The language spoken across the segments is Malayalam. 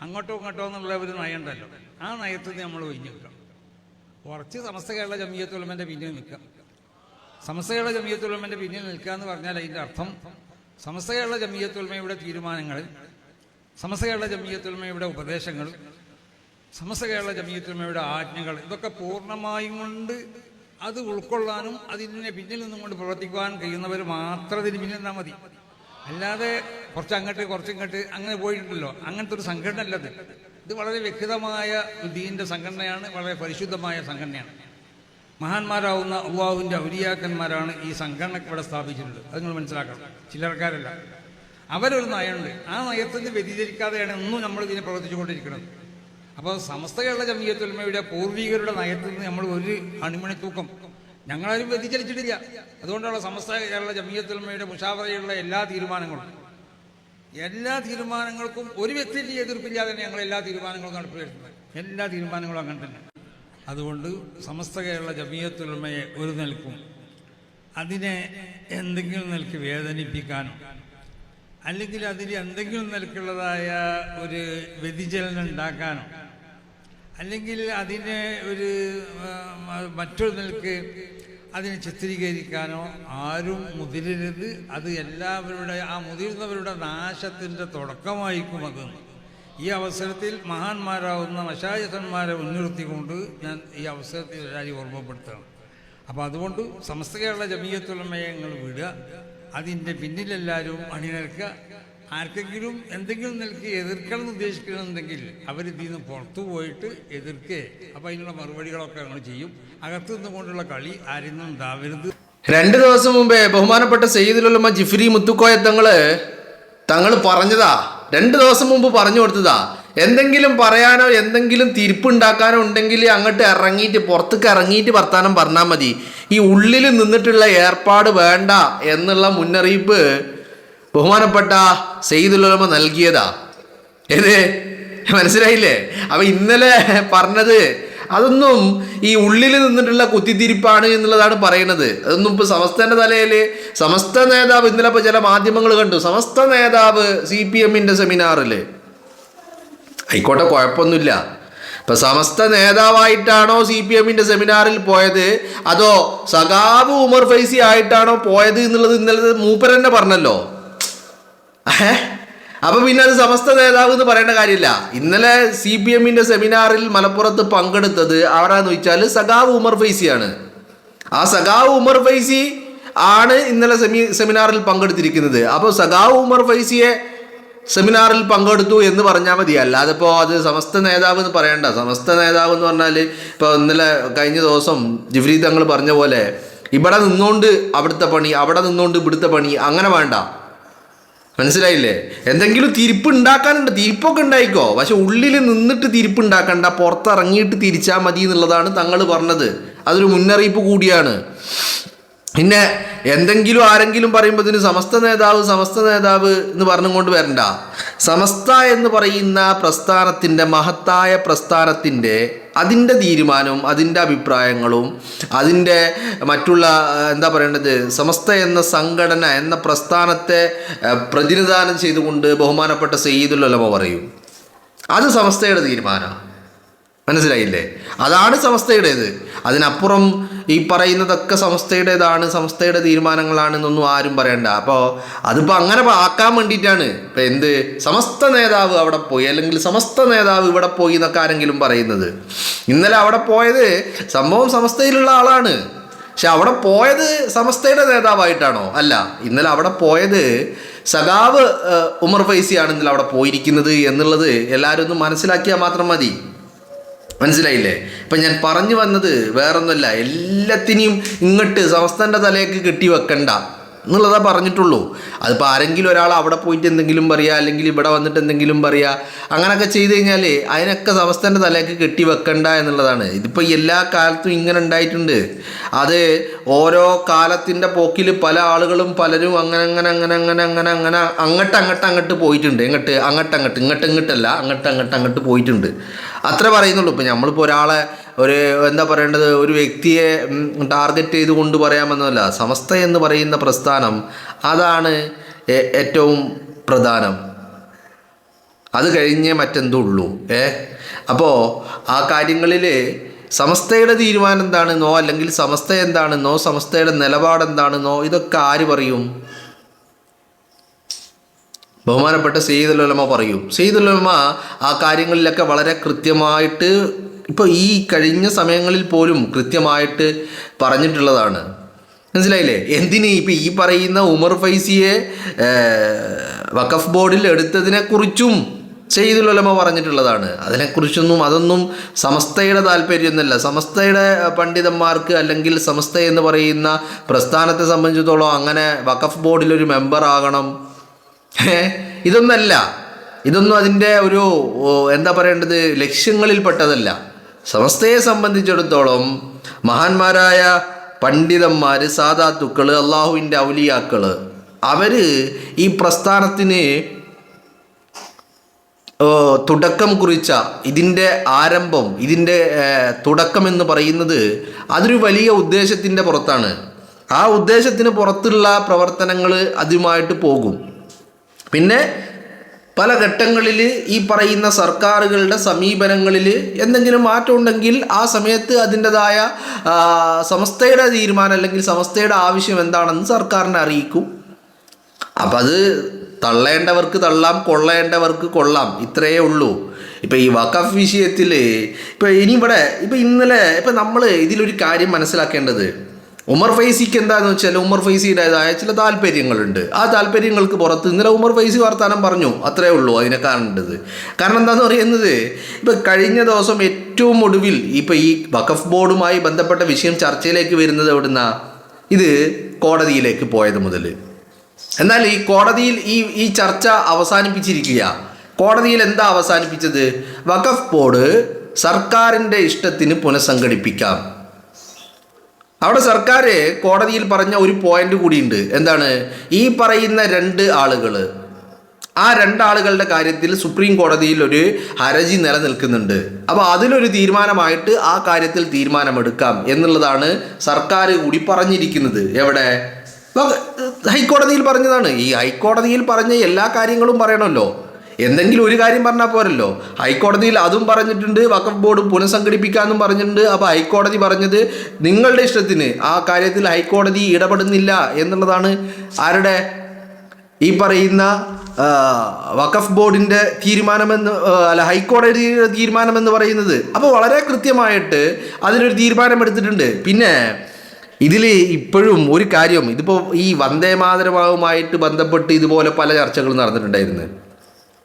അങ്ങോട്ടോ ഇങ്ങോട്ടോ എന്നുള്ള ഒരു നയമുണ്ടല്ലോ, ആ നയത്തിൽ നിന്ന് നമ്മൾ ഒഴിഞ്ഞു കിട്ടണം. കുറച്ച് സമസ്ത കേരള ജംഇയ്യത്തുൽ ഉലമയുടെ പിന്നിൽ നിൽക്കാം. സമസ്ത കേരള ജംഇയ്യത്തുൽ ഉലമയുടെ പിന്നിൽ നിൽക്കുക എന്ന് പറഞ്ഞാൽ അതിൻ്റെ അർത്ഥം സമസ്ത കേരള ജംഇയ്യത്തുൽ ഉലമയുടെ തീരുമാനങ്ങൾ, സമസ്ത കേരള ജംഇയ്യത്തുൽ ഉലമയുടെ ഉപദേശങ്ങൾ, സമസ്ത കേരള ജംഇയ്യത്തുൽ ഉലമയുടെ ആജ്ഞകൾ, ഇതൊക്കെ പൂർണ്ണമായും കൊണ്ട് അത് ഉൾക്കൊള്ളാനും അതിനെ പിന്നിൽ നിന്നും കൊണ്ട് പ്രവർത്തിക്കുവാൻ കഴിയുന്നവർ മാത്രം ഇതിന് പിന്നിൽ നിന്നാൽ മതി. അല്ലാതെ കുറച്ചങ്ങോട്ട് കുറച്ചിങ്ങോട്ട് അങ്ങനെ പോയിട്ടുണ്ടല്ലോ, അങ്ങനത്തെ ഒരു സംഘടന അല്ലത്. ഇത് വളരെ വ്യക്തമായ ദീനിൻ്റെ സംഘടനയാണ്, വളരെ പരിശുദ്ധമായ സംഘടനയാണ്. മഹാന്മാരാവുന്ന അള്ളാഹുവിൻ്റെ ഔലിയാക്കന്മാരാണ് ഈ സംഘടന ഇവിടെ സ്ഥാപിച്ചിട്ടുള്ളത്. അത് നിങ്ങൾ മനസ്സിലാക്കണം. ചിലർക്കാരല്ല, അവരൊരു നയമുണ്ട്. ആ നയത്തിൽ നിന്ന് വ്യതിചരിക്കാതെയാണ് ഒന്നും നമ്മൾ ഇതിനെ പ്രവർത്തിച്ചുകൊണ്ടിരിക്കുന്നത്. അപ്പോൾ സമസ്ത കേരള ജംഇയ്യത്തുൽ ഉലമയുടെ പൂർവികരുടെ നയത്തിൽ നിന്ന് നമ്മൾ ഒരു അണിമണി തൂക്കം ഞങ്ങളാരും വ്യതിചലിച്ചിട്ടില്ല. അതുകൊണ്ടുള്ള സമസ്ത കേരള ജംഇയ്യത്തുൽ ഉലമയുടെ മുശാവറയുള്ള എല്ലാ തീരുമാനങ്ങൾക്കും ഒരു വ്യക്തിയുടെ എതിർപ്പില്ലാതെ തന്നെ ഞങ്ങൾ എല്ലാ തീരുമാനങ്ങളും നടപ്പിലാക്കുന്നത്. എല്ലാ തീരുമാനങ്ങളും അങ്ങനെ തന്നെ. അതുകൊണ്ട് സമസ്ത കേരള ജംഇയ്യത്തുൽ ഉലമയെ ഒരു നിൽക്കും അതിനെ എന്തെങ്കിലും നിലയ്ക്ക് വേദനിപ്പിക്കാനോ അല്ലെങ്കിൽ അതിൽ എന്തെങ്കിലും നിലക്കുള്ളതായ ഒരു വ്യതിചലനം ഉണ്ടാക്കാനോ അല്ലെങ്കിൽ അതിനെ ഒരു മറ്റൊരു നിലക്ക് അതിനെ ചിത്രീകരിക്കാനോ ആരും മുതിരരുത്. അത് എല്ലാവരുടെ ആ മുതിർന്നവരുടെ നാശത്തിൻ്റെ തുടക്കമായിരിക്കും അതെന്ന് ഈ അവസരത്തിൽ മഹാന്മാരാവുന്ന മശായിഖന്മാരെ മുൻനിർത്തിക്കൊണ്ട് ഞാൻ ഈ അവസരത്തിൽ എല്ലാവരും ഓർമ്മപ്പെടുത്തണം. അപ്പോൾ അതുകൊണ്ട് സമസ്ത കേരള ജംഇയ്യത്തുൽ ഉലമയെ നിങ്ങൾ വിടുക, അതിൻ്റെ പിന്നിലെല്ലാവരും അണിനിരക്കുക. ആർക്കെങ്കിലും എന്തെങ്കിലും നിലയ്ക്ക് എതിർക്കണം എന്ന് ഉദ്ദേശിക്കണമെന്നുണ്ടെങ്കിൽ അവരിതിൽ നിന്ന് പുറത്തു പോയിട്ട് എതിർക്കേ. അപ്പോൾ അതിനുള്ള മറുപടികളൊക്കെ ഞങ്ങൾ ചെയ്യും. അകത്തു നിന്നുകൊണ്ടുള്ള കളി ആരെന്നും ഉണ്ടാവരുത്. 2 ദിവസം മുമ്പേ ബഹുമാനപ്പെട്ട സയ്യിദുൽ ഉലമ ജിഫ്രി മുത്തുക്കോയ തങ്ങൾ പറഞ്ഞതാ. 2 ദിവസം മുമ്പ് പറഞ്ഞു കൊടുത്തതാ. എന്തെങ്കിലും പറയാനോ എന്തെങ്കിലും തിരിപ്പുണ്ടാക്കാനോ ഉണ്ടെങ്കിൽ അങ്ങോട്ട് ഇറങ്ങിയിട്ട് പുറത്തേക്ക് ഇറങ്ങിയിട്ട് വർത്താനം പറഞ്ഞാൽ മതി. ഈ ഉള്ളിൽ നിന്നിട്ടുള്ള ഏർപ്പാട് വേണ്ട എന്നുള്ള മുന്നറിയിപ്പ് ബഹുമാനപ്പെട്ട സയ്യിദുൽ ഉലമ നൽകിയതാ. ഏത് മനസ്സിലായില്ലേ? അപ്പൊ ഇന്നലെ പറഞ്ഞത് അതൊന്നും ഈ ഉള്ളിൽ നിന്നിട്ടുള്ള കുത്തിത്തിരിപ്പാണ് എന്നുള്ളതാണ് പറയുന്നത്. അതൊന്നും ഇപ്പൊ സമസ്തന്റെ തലയിൽ സമസ്ത നേതാവ് ഇന്നലെ ഇപ്പൊ ചില മാധ്യമങ്ങൾ കണ്ടു, സമസ്ത നേതാവ് CPM-ന്റെ സെമിനാറില് ആയിക്കോട്ടെ, കുഴപ്പമൊന്നുമില്ല. ഇപ്പൊ സമസ്ത നേതാവായിട്ടാണോ CPM-ന്റെ സെമിനാറിൽ പോയത് അതോ സഖാവ് ഉമർ ഫൈസി ആയിട്ടാണോ പോയത് എന്നുള്ളത് ഇന്നലെ മൂപ്പർ തന്നെ പറഞ്ഞല്ലോ. അപ്പൊ പിന്നെ അത് സമസ്ത നേതാവ് എന്ന് പറയേണ്ട കാര്യമില്ല. ഇന്നലെ CPM-ന്റെ സെമിനാറിൽ മലപ്പുറത്ത് പങ്കെടുത്തത് ആരാന്ന് ചോദിച്ചാൽ സഖാവ് ഉമർ ഫൈസിയാണ്. ആ സഖാവ് ഉമർ ഫൈസി ആണ് ഇന്നലെ സെമിനാറിൽ പങ്കെടുത്തിരിക്കുന്നത്. അപ്പോൾ സഖാവ് ഉമർ ഫൈസിയെ സെമിനാറിൽ പങ്കെടുത്തു എന്ന് പറഞ്ഞാൽ മതി. അല്ലാതെ ഇപ്പോൾ അത് സമസ്ത നേതാവ് എന്ന് പറയണ്ട. സമസ്ത നേതാവ് എന്ന് പറഞ്ഞാൽ ഇപ്പോൾ ഇന്നലെ കഴിഞ്ഞ ദിവസം ജിഫ്രി തങ്ങൾ പറഞ്ഞ പോലെ ഇവിടെ നിന്നുകൊണ്ട് അവിടുത്തെ പണി, അവിടെ നിന്നുകൊണ്ട് ഇവിടുത്തെ പണി, അങ്ങനെ വേണ്ട. മനസ്സിലായില്ലേ? എന്തെങ്കിലും തിരിപ്പ് ഉണ്ടാക്കാനുണ്ട്, തിരിപ്പൊക്കെ ഉണ്ടായിക്കോ, പക്ഷെ ഉള്ളിൽ നിന്നിട്ട് തിരിപ്പ് ഉണ്ടാക്കണ്ട, പുറത്തിറങ്ങിയിട്ട് തിരിച്ചാൽ മതി എന്നുള്ളതാണ് തങ്ങൾ പറഞ്ഞത്. അതൊരു മുന്നറിയിപ്പ് കൂടിയാണ്. പിന്നെ എന്തെങ്കിലും ആരെങ്കിലും പറയുമ്പോൾ ഇതിന് സമസ്ത നേതാവ് എന്ന് പറഞ്ഞുകൊണ്ട് വരണ്ട. സമസ്ത എന്ന് പറയുന്ന പ്രസ്ഥാനത്തിൻ്റെ, മഹത്തായ പ്രസ്ഥാനത്തിൻ്റെ അതിൻ്റെ തീരുമാനവും അതിൻ്റെ അഭിപ്രായങ്ങളും അതിൻ്റെ മറ്റുള്ള എന്താ പറയേണ്ടത്, സമസ്ത എന്ന സംഘടന എന്ന പ്രസ്ഥാനത്തെ പ്രതിനിധാനം ചെയ്തുകൊണ്ട് ബഹുമാനപ്പെട്ട സയ്യിദുൽ ഉലമ പറയും. അത് സമസ്തയുടെ തീരുമാനമാണ്. മനസ്സിലായില്ലേ? അതാണ് സമസ്തയുടേത്. അതിനപ്പുറം ഈ പറയുന്നതൊക്കെ സമസ്തയുടേതാണ്, സമസ്തയുടെ തീരുമാനങ്ങളാണെന്നൊന്നും ആരും പറയണ്ട. അപ്പോൾ അതിപ്പോൾ അങ്ങനെ ആക്കാൻ വേണ്ടിയിട്ടാണ് ഇപ്പം എന്ത് സമസ്ത നേതാവ് അവിടെ പോയി അല്ലെങ്കിൽ സമസ്ത നേതാവ് ഇവിടെ പോയി എന്നൊക്കെ ആരെങ്കിലും പറയുന്നത്. ഇന്നലെ അവിടെ പോയത് സംഭവം സമസ്തയിലുള്ള ആളാണ്, പക്ഷെ അവിടെ പോയത് സമസ്തയുടെ നേതാവായിട്ടാണോ? അല്ല, ഇന്നലെ അവിടെ പോയത് സഖാവ് ഉമർ ഫൈസിയാണ് ഇന്നലെ അവിടെ പോയിരിക്കുന്നത് എന്നുള്ളത് എല്ലാവരും ഒന്ന് മനസ്സിലാക്കിയാൽ മാത്രം മതി. മനസ്സിലായില്ലേ? ഇപ്പം ഞാൻ പറഞ്ഞു വന്നത് വേറൊന്നുമല്ല, എല്ലാത്തിനെയും ഇങ്ങോട്ട് സമസ്തൻ്റെ തലയ്ക്ക് കെട്ടി വെക്കണ്ട എന്നുള്ളതാ പറഞ്ഞിട്ടുള്ളൂ. അതിപ്പോൾ ആരെങ്കിലും ഒരാൾ അവിടെ പോയിട്ട് എന്തെങ്കിലും പറയുക അല്ലെങ്കിൽ ഇവിടെ വന്നിട്ട് എന്തെങ്കിലും പറയുക അങ്ങനെയൊക്കെ ചെയ്ത് കഴിഞ്ഞാൽ അതിനൊക്കെ സമസ്തൻ്റെ തലയ്ക്ക് കെട്ടി വെക്കണ്ട എന്നുള്ളതാണ്. ഇതിപ്പോൾ എല്ലാ കാലത്തും ഇങ്ങനെ ഉണ്ടായിട്ടുണ്ട്. അത് ഓരോ കാലത്തിൻ്റെ പോക്കിൽ പല ആളുകളും പലരും അങ്ങനെ അങ്ങോട്ട് പോയിട്ടുണ്ട്. അങ്ങോട്ടല്ല, പോയിട്ടുണ്ട്. അത്ര പറയുന്നുള്ളൂ. ഇപ്പം നമ്മളിപ്പോൾ ഒരാളെ എന്താ പറയേണ്ടത്, ഒരു വ്യക്തിയെ ടാർഗറ്റ് ചെയ്തുകൊണ്ട് പറയാമെന്നല്ല. സമസ്ത എന്ന് പറയുന്ന പ്രസ്ഥാനം അതാണ് ഏറ്റവും പ്രധാനം. അത് കഴിഞ്ഞേ മറ്റെന്തോ ഉള്ളൂ. അപ്പോൾ ആ കാര്യങ്ങളിൽ സമസ്തയുടെ തീരുമാനം എന്താണെന്നോ അല്ലെങ്കിൽ സമസ്ത എന്താണെന്നോ സമസ്തയുടെ നിലപാടെന്താണെന്നോ ഇതൊക്കെ ആര് പറയും? ബഹുമാനപ്പെട്ട സയ്യിദുൽ ഉലമ പറയും. സയ്യിദുൽ ഉലമ ആ കാര്യങ്ങളിലൊക്കെ വളരെ കൃത്യമായിട്ട് ഇപ്പോൾ ഈ കഴിഞ്ഞ സമയങ്ങളിൽ പോലും കൃത്യമായിട്ട് പറഞ്ഞിട്ടുള്ളതാണ്. മനസ്സിലായില്ലേ? എന്തിന് ഇപ്പം ഈ പറയുന്ന ഉമർ ഫൈസിയെ വഖഫ് ബോർഡിൽ എടുത്തതിനെക്കുറിച്ചും സയ്യിദുൽ ഉലമ പറഞ്ഞിട്ടുള്ളതാണ്. അതൊന്നും സമസ്തയുടെ താല്പര്യമൊന്നുമല്ല. സമസ്തയുടെ പണ്ഡിതന്മാർക്ക് അല്ലെങ്കിൽ സമസ്ത എന്ന് പറയുന്ന പ്രസ്ഥാനത്തെ സംബന്ധിച്ചിടത്തോളം അങ്ങനെ വഖഫ് ബോർഡിലൊരു മെമ്പർ ആകണം, ഇതൊന്നും അതിൻ്റെ ഒരു എന്താ പറയേണ്ടത് ലക്ഷ്യങ്ങളിൽപ്പെട്ടതല്ല. സമസ്തയെ സംബന്ധിച്ചിടത്തോളം മഹാന്മാരായ പണ്ഡിതന്മാർ, സാദാത്തുക്കൾ, അള്ളാഹുവിൻ്റെ ഔലിയാക്കൾ, അവർ ഈ പ്രസ്ഥാനത്തിന് തുടക്കം കുറിച്ച ഇതിൻ്റെ ആരംഭം, ഇതിൻ്റെ തുടക്കം എന്ന് പറയുന്നത് അതൊരു വലിയ ഉദ്ദേശത്തിൻ്റെ പുറത്താണ്. ആ ഉദ്ദേശത്തിന് പുറത്തുള്ള പ്രവർത്തനങ്ങൾ അതുമായിട്ട് പോകും. പിന്നെ പല ഘട്ടങ്ങളിൽ ഈ പറയുന്ന സർക്കാരുകളുടെ സമീപനങ്ങളിൽ എന്തെങ്കിലും മാറ്റം ഉണ്ടെങ്കിൽ ആ സമയത്ത് അതിൻ്റെതായ സമസ്തയുടെ തീരുമാനം അല്ലെങ്കിൽ സമസ്തയുടെ ആവശ്യം എന്താണെന്ന് സർക്കാരിനെ അറിയിക്കും. അപ്പം അത് തള്ളേണ്ടവർക്ക് തള്ളാം, കൊള്ളേണ്ടവർക്ക് കൊള്ളാം, ഇത്രയേ ഉള്ളൂ. ഇപ്പം ഈ വഖഫ് വിഷയത്തിൽ ഇന്നലെ നമ്മൾ ഇതിലൊരു കാര്യം മനസ്സിലാക്കേണ്ടത്, ഉമർ ഫൈസിക്ക് എന്താണെന്ന് വെച്ചാൽ ഉമർ ഫൈസിയുടേതായ ചില താല്പര്യങ്ങളുണ്ട്. ആ താല്പര്യങ്ങൾക്ക് പുറത്ത് ഇന്നലെ ഉമർ ഫൈസി വർത്താനം പറഞ്ഞു, അത്രയേ ഉള്ളൂ അതിനെ കാണേണ്ടത്. കാരണം എന്താണെന്ന് പറയുന്നത്, ഇപ്പം കഴിഞ്ഞ ദിവസം ഏറ്റവും ഒടുവിൽ ഇപ്പം ഈ വഖഫ് ബോർഡുമായി ബന്ധപ്പെട്ട വിഷയം ചർച്ചയിലേക്ക് വരുന്നത് എവിടുന്ന, ഇത് കോടതിയിലേക്ക് പോയത് മുതൽ. എന്നാൽ ഈ കോടതിയിൽ ഈ ചർച്ച അവസാനിപ്പിച്ചിരിക്കുക. കോടതിയിൽ എന്താ അവസാനിപ്പിച്ചത്? വഖഫ് ബോർഡ് സർക്കാരിൻ്റെ ഇഷ്ടത്തിന് പുനഃസംഘടിപ്പിക്കാം. അവിടെ സർക്കാർ കോടതിയിൽ പറഞ്ഞ ഒരു പോയിന്റ് കൂടിയുണ്ട്. എന്താണ്? ഈ പറയുന്ന ആ രണ്ടാളുകളുടെ കാര്യത്തിൽ സുപ്രീം കോടതിയിൽ ഒരു ഹർജി നിലനിൽക്കുന്നുണ്ട്. അപ്പോൾ അതിലൊരു തീരുമാനമായിട്ട് ആ കാര്യത്തിൽ തീരുമാനമെടുക്കാം എന്നുള്ളതാണ് സർക്കാർ കൂടി പറഞ്ഞിരിക്കുന്നത്. എവിടെ? ഹൈക്കോടതിയിൽ പറഞ്ഞതാണ്. ഈ ഹൈക്കോടതിയിൽ പറഞ്ഞ എല്ലാ കാര്യങ്ങളും പറയണമല്ലോ. എന്തെങ്കിലും ഒരു കാര്യം പറഞ്ഞാൽ പോരല്ലോ. ഹൈക്കോടതിയിൽ അതും പറഞ്ഞിട്ടുണ്ട്, വഖഫ് ബോർഡ് പുനഃസംഘടിപ്പിക്കാമെന്നും പറഞ്ഞിട്ടുണ്ട്. അപ്പോൾ ഹൈക്കോടതി പറഞ്ഞത് നിങ്ങളുടെ ഇഷ്ടത്തിന്, ആ കാര്യത്തിൽ ഹൈക്കോടതി ഇടപെടുന്നില്ല എന്നുള്ളതാണ് ആരുടെ? ഈ പറയുന്ന വഖഫ് ബോർഡിൻ്റെ തീരുമാനമെന്ന് ഹൈക്കോടതിയുടെ തീരുമാനമെന്ന് പറയുന്നത്. അപ്പോൾ വളരെ കൃത്യമായിട്ട് അതിനൊരു തീരുമാനമെടുത്തിട്ടുണ്ട്. പിന്നെ ഇതിൽ ഇപ്പോഴും ഒരു കാര്യം, ഇതിപ്പോൾ ഈ വന്ദേ മാതരവുമായിട്ട് ബന്ധപ്പെട്ട് ഇതുപോലെ പല ചർച്ചകളും നടന്നിട്ടുണ്ടായിരുന്നു.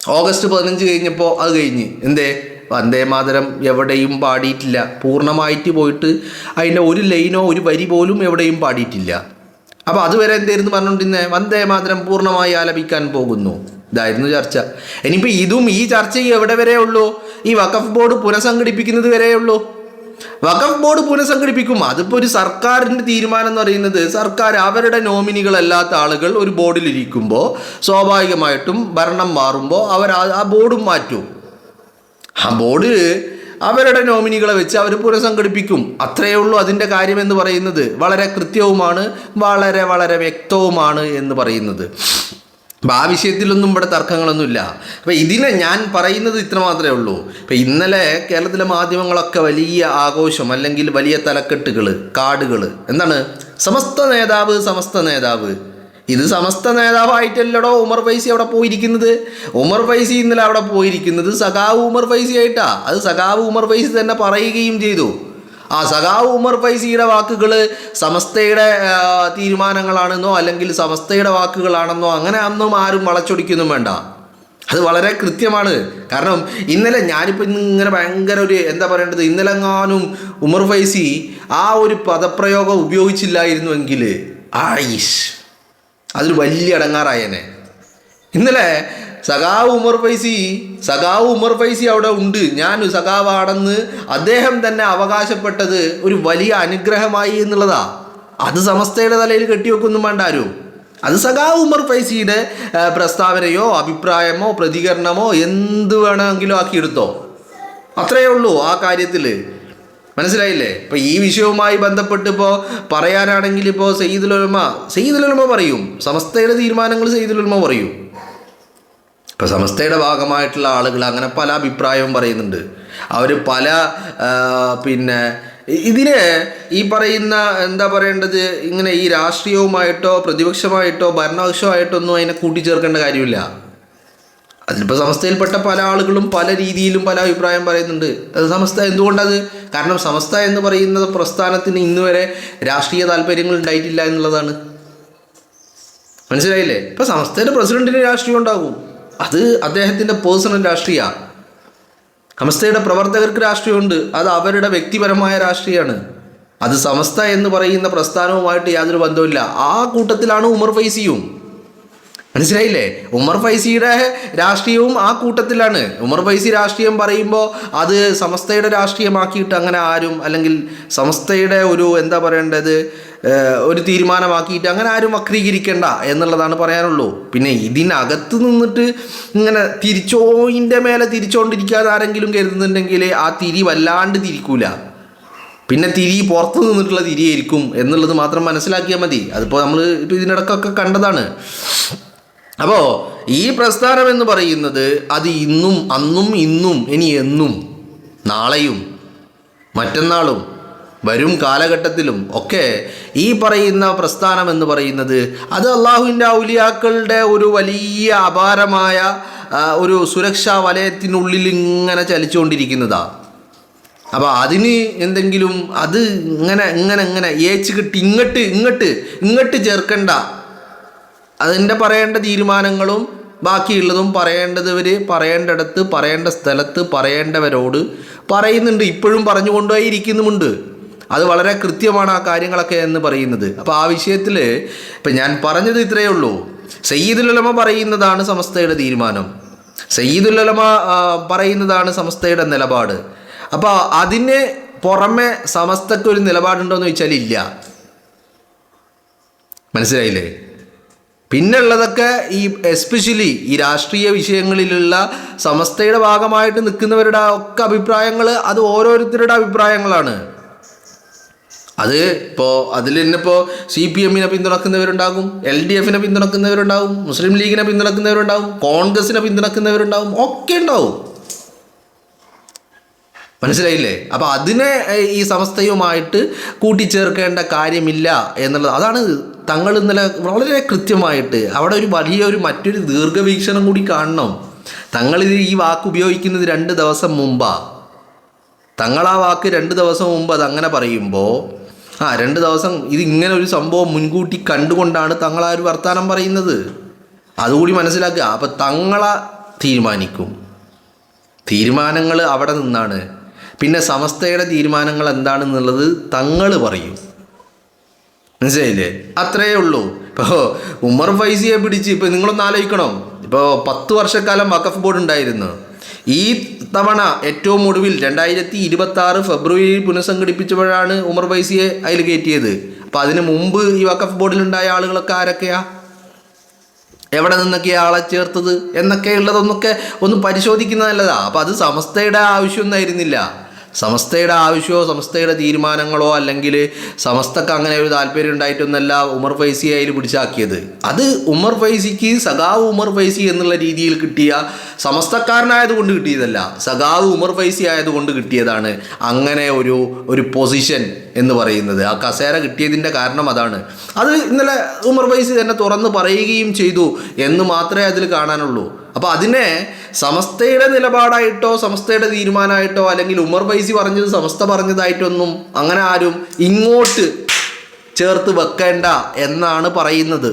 ഓഗസ്റ്റ് 15 കഴിഞ്ഞപ്പോൾ അത് കഴിഞ്ഞ് എന്തേ വന്ദേ മാതരം എവിടെയും പാടിയിട്ടില്ല, പൂർണ്ണമായിട്ട് പോയിട്ട് അതിൻ്റെ ഒരു ലൈനോ ഒരു വരി പോലും എവിടെയും പാടിയിട്ടില്ല. അപ്പോൾ അതുവരെ എന്തായിരുന്നു പറഞ്ഞുകൊണ്ടിരുന്നത്? വന്ദേ മാതരം പൂർണ്ണമായി ആലപിക്കാൻ പോകുന്നു, ഇതായിരുന്നു ചർച്ച. ഇനിയിപ്പോൾ ഈ ചർച്ചയും എവിടെ വരെ ഉള്ളൂ? ഈ വഖഫ് ബോർഡ് പുനഃസംഘടിപ്പിക്കുന്നത് വരെയുള്ളൂ. വഖഫ് ബോർഡ് പുനഃസംഘടിപ്പിക്കും. അതിപ്പോൾ ഒരു സർക്കാരിൻ്റെ തീരുമാനം എന്ന് പറയുന്നത്, സർക്കാർ അവരുടെ നോമിനികളല്ലാത്ത ആളുകൾ ഒരു ബോർഡിലിരിക്കുമ്പോൾ സ്വാഭാവികമായിട്ടും ഭരണം മാറുമ്പോൾ അവർ ആ ബോർഡും മാറ്റും. ആ ബോർഡ് അവരുടെ നോമിനികളെ വെച്ച് അവർ പുനഃസംഘടിപ്പിക്കും. അത്രയേ ഉള്ളൂ അതിൻ്റെ കാര്യമെന്ന് പറയുന്നത്. വളരെ കൃത്യവുമാണ്, വളരെ വളരെ വ്യക്തവുമാണ് എന്ന് പറയുന്നത്. അപ്പം ആ വിഷയത്തിലൊന്നും ഇവിടെ തർക്കങ്ങളൊന്നുമില്ല. അപ്പം ഇതിനെ ഞാൻ പറയുന്നത് ഇത്ര മാത്രമേ ഉള്ളൂ. ഇപ്പം ഇന്നലെ കേരളത്തിലെ മാധ്യമങ്ങളൊക്കെ വലിയ ആഘോഷം അല്ലെങ്കിൽ വലിയ തലക്കെട്ടുകൾ, കാർഡുകൾ, എന്താണ് സമസ്ത നേതാവ്. ഇത് സമസ്ത നേതാവായിട്ടല്ലടോ ഉമർ ഫൈസി അവിടെ പോയിരിക്കുന്നത്. ഉമർ ഫൈസി ഇന്നലെ അവിടെ പോയിരിക്കുന്നത് സഖാവ് ഉമർ ഫൈസി ആയിട്ടാ. അത് സഖാവ് ഉമർ ഫൈസി തന്നെ പറയുകയും ചെയ്തു. ആ സഖാവ് ഉമർ ഫൈസിയുടെ വാക്കുകൾ സമസ്തയുടെ തീരുമാനങ്ങളാണെന്നോ അല്ലെങ്കിൽ സമസ്തയുടെ വാക്കുകളാണെന്നോ അങ്ങനെ അന്നും ആരും വളച്ചൊടിക്കൊന്നും വേണ്ട. അത് വളരെ കൃത്യമാണ്. കാരണം ഇന്നലെ ഞാനിപ്പോൾ ഇങ്ങനെ ഭയങ്കര ഒരു എന്താ പറയേണ്ടത്, ഇന്നലെങ്ങാനും ഉമർ ഫൈസി ആ ഒരു പദപ്രയോഗം ഉപയോഗിച്ചില്ലായിരുന്നുവെങ്കിൽ അതൊരു വലിയ അടങ്ങാറായനെ. ഇന്നലെ സഖാവ് ഉമർ ഫൈസി അവിടെ ഉണ്ട്, ഞാൻ സഖാവാണെന്ന് അദ്ദേഹം തന്നെ അവകാശപ്പെട്ടത് ഒരു വലിയ അനുഗ്രഹമായി എന്നുള്ളതാ. അത് സമസ്തയുടെ തലയിൽ കെട്ടിവെക്കൊന്നും വേണ്ട ആരും. അത് സഖാവ് ഉമർ ഫൈസിയുടെ പ്രസ്താവനയോ അഭിപ്രായമോ പ്രതികരണമോ എന്ത് വേണമെങ്കിലും ആക്കിയെടുത്തോ, അത്രയേ ഉള്ളൂ ആ കാര്യത്തിൽ. മനസ്സിലായില്ലേ? ഇപ്പം ഈ വിഷയവുമായി ബന്ധപ്പെട്ട് ഇപ്പോൾ പറയാനാണെങ്കിൽ ഇപ്പോൾ സയ്യിദുൽ ഉലമ പറയും, സമസ്തയുടെ തീരുമാനങ്ങൾ സയ്യിദുൽ ഉലമ പറയും. ഇപ്പോൾ സമസ്തയുടെ ഭാഗമായിട്ടുള്ള ആളുകൾ അങ്ങനെ പല അഭിപ്രായവും പറയുന്നുണ്ട്. അവർ പല പിന്നെ ഇതിനെ ഈ പറയുന്ന എന്താ പറയേണ്ടത്, ഇങ്ങനെ ഈ രാഷ്ട്രീയവുമായിട്ടോ പ്രതിപക്ഷമായിട്ടോ ഭരണപക്ഷമായിട്ടോ ഒന്നും അതിനെ കൂട്ടിച്ചേർക്കേണ്ട കാര്യമില്ല. അതിലിപ്പോൾ സമസ്തയിൽപ്പെട്ട പല ആളുകളും പല രീതിയിലും പല അഭിപ്രായം പറയുന്നുണ്ട്. അത് സമസ്ത എന്തുകൊണ്ടത്? കാരണം സമസ്ത എന്ന് പറയുന്ന പ്രസ്ഥാനത്തിന് ഇന്ന് വരെ രാഷ്ട്രീയ താല്പര്യങ്ങൾ ഉണ്ടായിട്ടില്ല എന്നുള്ളതാണ്. മനസ്സിലായില്ലേ? ഇപ്പം സമസ്തയുടെ പ്രസിഡന്റിന് രാഷ്ട്രീയം ഉണ്ടാകും, അത് അദ്ദേഹത്തിൻ്റെ പേഴ്സണൽ രാഷ്ട്രീയമാണ്. സമസ്തയുടെ പ്രവർത്തകർക്ക് രാഷ്ട്രീയമുണ്ട്, അത് അവരുടെ വ്യക്തിപരമായ രാഷ്ട്രീയമാണ്. അത് സമസ്ത എന്ന് പറയുന്ന പ്രസ്ഥാനവുമായിട്ട് യാതൊരു ബന്ധവുമില്ല. ആ കൂട്ടത്തിലാണ് ഉമർ ഫൈസിയും. മനസ്സിലായില്ലേ? ഉമർ ഫൈസിയുടെ രാഷ്ട്രീയവും ആ കൂട്ടത്തിലാണ്. ഉമർ ഫൈസി രാഷ്ട്രീയം പറയുമ്പോൾ അത് സമസ്തയുടെ രാഷ്ട്രീയമാക്കിയിട്ട് അങ്ങനെ ആരും, അല്ലെങ്കിൽ സമസ്തയുടെ ഒരു എന്താ പറയേണ്ടത് ഒരു തീരുമാനമാക്കിയിട്ട് അങ്ങനെ ആരും വക്രീകരിക്കേണ്ട എന്നുള്ളതാണ് പറയാനുള്ളൂ. പിന്നെ ഇതിനകത്ത് നിന്നിട്ട് ഇങ്ങനെ തിരിച്ചോയിൻ്റെ മേലെ തിരിച്ചുകൊണ്ടിരിക്കാതെ ആരെങ്കിലും കരുതുന്നുണ്ടെങ്കിൽ ആ തിരി വല്ലാണ്ട് തിരിക്കൂല. പിന്നെ തിരി പുറത്ത് നിന്നിട്ടുള്ള തിരിയായിരിക്കും എന്നുള്ളത് മാത്രം മനസ്സിലാക്കിയാൽ മതി. അതിപ്പോൾ നമ്മൾ ഇതിനിടക്കൊക്കെ കണ്ടതാണ്. അപ്പോൾ ഈ പ്രസ്ഥാനം എന്ന് പറയുന്നത് അത് ഇന്നും അന്നും ഇന്നും ഇനി എന്നും നാളെയും മറ്റന്നാളും വരും കാലഘട്ടത്തിലും ഒക്കെ ഈ പറയുന്ന പ്രസ്ഥാനം എന്ന് പറയുന്നത് അത് അള്ളാഹുവിൻ്റെ ഔലിയാക്കളുടെ ഒരു വലിയ അപാരമായ ഒരു സുരക്ഷാ വലയത്തിനുള്ളിൽ ഇങ്ങനെ ചലിച്ചുകൊണ്ടിരിക്കുന്നതാണ്. അപ്പോൾ അതിന് എന്തെങ്കിലും അത് ഇങ്ങനെ ഇങ്ങനെ ഇങ്ങനെ ഏച്ച് കിട്ടി ഇങ്ങോട്ട് ചേർക്കണ്ട. അതിൻ്റെ പറയേണ്ട തീരുമാനങ്ങളും ബാക്കിയുള്ളതും പറയേണ്ടവർ പറയേണ്ടിടത്ത് പറയേണ്ട സ്ഥലത്ത് പറയേണ്ടവരോട് പറയുന്നുണ്ട്, ഇപ്പോഴും പറഞ്ഞുകൊണ്ടുപോയി ഇരിക്കുന്നുമുണ്ട്. അത് വളരെ കൃത്യമാണ് ആ കാര്യങ്ങളൊക്കെ എന്ന് പറയുന്നത്. അപ്പോൾ ആ വിഷയത്തിൽ ഇപ്പം ഞാൻ പറഞ്ഞത് ഇത്രയേ ഉള്ളൂ. സയ്യിദുൽ ഉലമ പറയുന്നതാണ് സമസ്തയുടെ തീരുമാനം, സയ്യിദുൽ ഉലമ പറയുന്നതാണ് സമസ്തയുടെ നിലപാട്. അപ്പോൾ അതിന് പുറമെ സമസ്തക്ക് ഒരു നിലപാടുണ്ടോയെന്ന് ചോദിച്ചാൽ ഇല്ല. മനസ്സിലായില്ലേ? പിന്നുള്ളതൊക്കെ ഈ എസ്പെഷ്യലി ഈ രാഷ്ട്രീയ വിഷയങ്ങളിലുള്ള സമസ്തയുടെ ഭാഗമായിട്ട് നിൽക്കുന്നവരുടെ ഒക്കെ അഭിപ്രായങ്ങൾ അത് ഓരോരുത്തരുടെ അഭിപ്രായങ്ങളാണ്. അത് ഇപ്പോൾ അതിൽ തന്നെ ഇപ്പോൾ CPM പിന്തുണക്കുന്നവരുണ്ടാകും, LDF പിന്തുണക്കുന്നവരുണ്ടാകും, മുസ്ലിം ലീഗിനെ പിന്തുണക്കുന്നവരുണ്ടാകും, കോൺഗ്രസിനെ പിന്തുണക്കുന്നവരുണ്ടാകും, ഒക്കെ ഉണ്ടാവും. മനസ്സിലായില്ലേ? അപ്പോൾ അതിനെ ഈ സമസ്തയുമായിട്ട് കൂട്ടിച്ചേർക്കേണ്ട കാര്യമില്ല എന്നുള്ളത്. അതാണ് തങ്ങൾ ഇന്നലെ വളരെ കൃത്യമായിട്ട് അവിടെ ഒരു വലിയൊരു മറ്റൊരു ദീർഘവീക്ഷണം കൂടി കാണണം. തങ്ങളിത് ഈ വാക്ക് ഉപയോഗിക്കുന്നത് 2 ദിവസം മുമ്പാണ്. തങ്ങൾ ആ വാക്ക് 2 ദിവസം മുമ്പ് അതങ്ങനെ പറയുമ്പോൾ 2 ദിവസം ഇതിങ്ങനെ ഒരു സംഭവം മുൻകൂട്ടി കണ്ടുകൊണ്ടാണ് തങ്ങൾ ആ ഒരു വർത്തമാനം പറയുന്നത്. അതുകൂടി മനസ്സിലാക്കുക. അപ്പം തങ്ങളെ തീരുമാനിക്കും, തീരുമാനങ്ങൾ അവിടെ നിന്നാണ്. പിന്നെ സമസ്തയുടെ തീരുമാനങ്ങൾ എന്താണെന്നുള്ളത് തങ്ങൾ പറയും. മനസ്സിലായില്ലേ? അത്രയേ ഉള്ളൂ. ഇപ്പോൾ ഉമർ ഫൈസിയെ പിടിച്ച് ഇപ്പോൾ നിങ്ങളൊന്ന് ആലോചിക്കണം. ഇപ്പോൾ 10 വർഷക്കാലം വഖഫ് ബോർഡ് ഉണ്ടായിരുന്നു. ഈ തവണ ഏറ്റവും ഒടുവിൽ 2026 ഫെബ്രുവരിയിൽ പുനഃസംഘടിപ്പിച്ചപ്പോഴാണ് ഉമർ ഫൈസിയെ അതിൽ കയറ്റിയത്. അപ്പോൾ അതിന് മുമ്പ് ഈ വഖഫ് ബോർഡിലുണ്ടായ ആളുകളൊക്കെ ആരൊക്കെയാ, എവിടെ നിന്നൊക്കെയാണ് ആളെ ചേർത്തത് എന്നൊക്കെ ഉള്ളതൊന്നൊക്കെ ഒന്ന് പരിശോധിക്കുന്നത് നല്ലതാണ്. അപ്പോൾ അത് സമസ്തയുടെ ആവശ്യമൊന്നും ആയിരുന്നില്ല. സമസ്തയുടെ ആവശ്യമോ സമസ്തയുടെ തീരുമാനങ്ങളോ അല്ലെങ്കിൽ സമസ്തക്ക് അങ്ങനെ ഒരു താല്പര്യം ഉണ്ടായിട്ടൊന്നല്ല ഉമർ ഫൈസിയെ അതിൽ പിടിച്ചാക്കിയത്. അത് ഉമർ ഫൈസിക്ക് സഖാവ് ഉമർ ഫൈസി എന്നുള്ള രീതിയിൽ കിട്ടിയ, സമസ്തക്കാരനായതുകൊണ്ട് കിട്ടിയതല്ല, സഖാവ് ഉമർ ഫൈസി ആയതുകൊണ്ട് കിട്ടിയതാണ് അങ്ങനെ ഒരു പൊസിഷൻ എന്ന് പറയുന്നത്. ആ കസേര കിട്ടിയതിൻ്റെ കാരണം അതാണ്. അത് ഇന്നലെ ഉമർ ഫൈസി തന്നെ തുറന്ന് പറയുകയും ചെയ്തു എന്ന് മാത്രമേ അതിൽ കാണാനുള്ളൂ. അപ്പോൾ അതിനെ സമസ്തയുടെ നിലപാടായിട്ടോ സമസ്തയുടെ തീരുമാനമായിട്ടോ അല്ലെങ്കിൽ ഉമർ ഫൈസി പറഞ്ഞത് സമസ്ത പറഞ്ഞതായിട്ടൊന്നും അങ്ങനെ ആരും ഇങ്ങോട്ട് ചേർത്ത് വെക്കേണ്ട എന്നാണ് പറയുന്നത്.